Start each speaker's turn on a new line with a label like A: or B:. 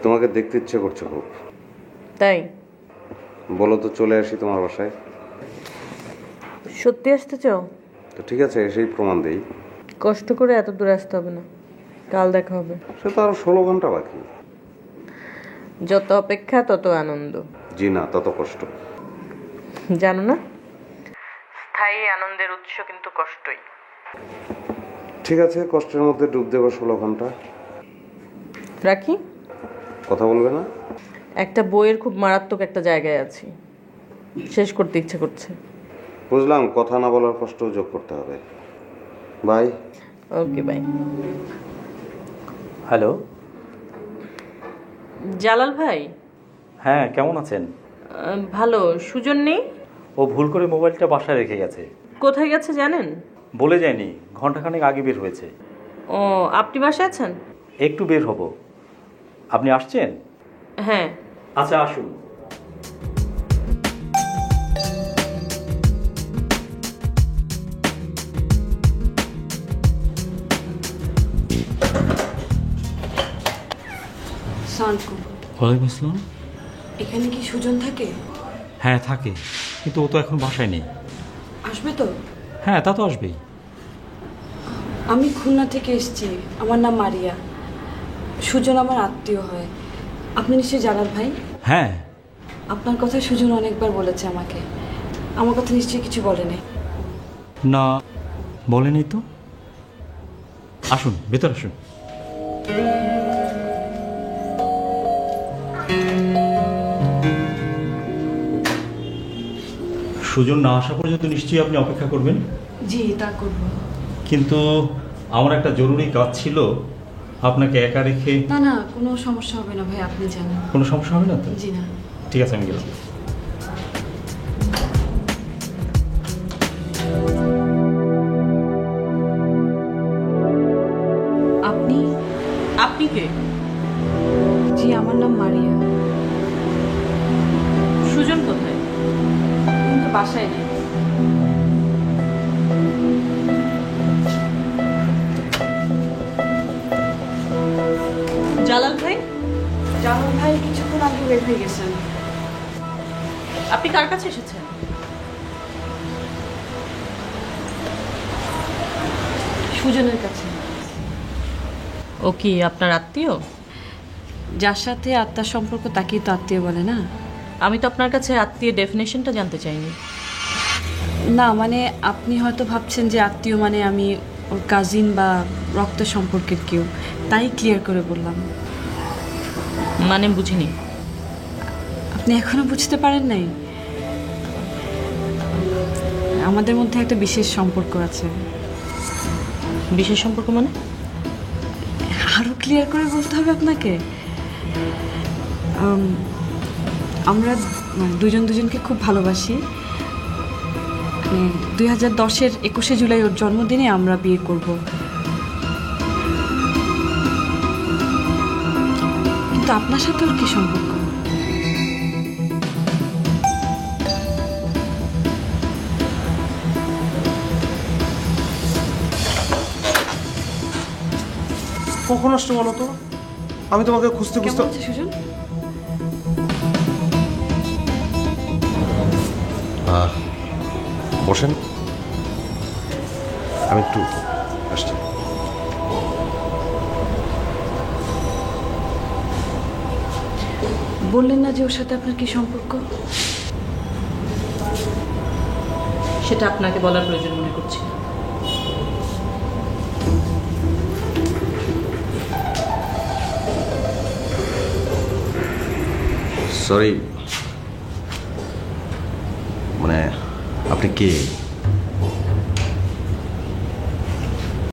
A: তোমাকে দেখতে ইচ্ছে করছে খুব।
B: তাই
A: বলো তো চলে আসি তোমার বাসায়।
B: সত্যি আসতে চাও?
A: তো ঠিক আছে, এসেই প্রমাণ দেই।
B: কষ্ট করে এত দূরে আসতে হবে না, কাল দেখা হবে।
A: সে তো আরো 16 ঘন্টা বাকি।
B: যত অপেক্ষা তত আনন্দ।
A: জি না, তত কষ্ট।
B: জানো না, স্থায়ী আনন্দের উৎস কিন্তু কষ্টই।
A: ঠিক আছে, কষ্টের মধ্যে ডুব দেবো 16 ঘন্টা।
B: রাখি?
A: কথা বলবে না?
B: একটা বইয়ের খুব মারাত্মক একটা জায়গায় আছি, শেষ করতে ইচ্ছে করছে।
A: বুঝলাম, কথা না বলার কষ্টও যোগ করতে হবে। Bye.
B: Okay bye.
C: Hello.
B: Jalal ভাই?
C: হ্যাঁ, কেমন আছেন?
B: ভালো। সুজন নেই?
C: ও ভুল করে মোবাইলটা বাসায় রেখে গেছে।
B: কোথায় গেছে জানেন?
C: বলে যায়নি, ঘন্টাখানেক আগে বের হয়েছে।
B: ও, আপনি বাসায় আছেন?
C: একটু বের হব। আপনি আসছেন?
B: হ্যাঁ।
C: আচ্ছা, আসুন।
D: ওয়ালাইকুম আসসালাম।
E: এখানে কি সুজন থাকে?
D: হ্যাঁ থাকে, কিন্তু ও তো এখন বাসায় নেই।
E: আসবে তো?
D: হ্যাঁ, তা তো আসবেই।
E: আমি খুলনা থেকে এসেছি, আমার নাম মারিয়া। সুজন আমার আত্মীয় হয়। আপনি নিশ্চয়ই জালাল ভাই?
D: হ্যাঁ।
E: আপনার কথা সুজন অনেকবার বলেছে আমাকে। আমার কথা নিশ্চয়ই কিছু বলেনি?
D: না, বলেনি তো। আসুন, ভেতর আসুন। সুজন না আসা পর্যন্ত নিশ্চয়ই আপনি অপেক্ষা করবেন?
E: জি, তা করবো।
D: কিন্তু আমার একটা জরুরি কাজ ছিল, আপনাকে একা রেখে।
E: না না, কোনো সমস্যা হবে না ভাই, আপনি জানেন।
D: কোনো সমস্যা হবে না তো?
E: জি না।
D: ঠিক আছে, আমি গেলাম।
E: আপনি?
B: আপনি কে?
E: জি, আমার নাম মারিয়া।
B: সুজন কোথায়?
E: কিন্তু বাসায় নেই।
B: জালাল ভাই?
E: জালাল ভাই কিছুক্ষণ আগে বের হয়ে গেছেন।
B: আপনি কার কাছে এসেছেন?
E: সুজনের কাছে।
B: ও কি আপনার আত্মীয়?
E: যার সাথে আত্মার সম্পর্ক তাকেই তো আত্মীয় বলে না?
B: আমি তো আপনার কাছে আত্মীয় ডেফিনেশনটা জানতে চাইনি।
E: না মানে আপনি হয়তো ভাবছেন যে আত্মীয় মানে আমি ওর কাজিন বা রক্ত সম্পর্কের কেউ, তাই ক্লিয়ার করে বললাম।
B: মানে বুঝিনি।
E: আপনি এখনো বুঝতে পারেন নাই? আমাদের মধ্যে একটা বিশেষ সম্পর্ক আছে।
B: বিশেষ সম্পর্ক মানে?
E: আরো ক্লিয়ার করে বলতে হবে আপনাকে? আমরা দুজন দুজনকে খুব ভালোবাসি। 2010-এর 21শে জুলাই ওর জন্মদিনে আমরা বিয়ে করব। কিন্তু আপনার সাথে ওর কি সম্পর্ক?
F: কখন আসছো বলো তো? আমি তোমাকে খুঁজতে খুঁজতে।
E: কেমন আছে সুজন?
A: বসেন, আমি একটু আসছি।
E: বললেন না যে ওর সাথে আপনার কি সম্পর্ক?
B: সেটা আপনাকে বলার প্রয়োজন মনে করছি না।
A: সরি, মানে আপনি কে?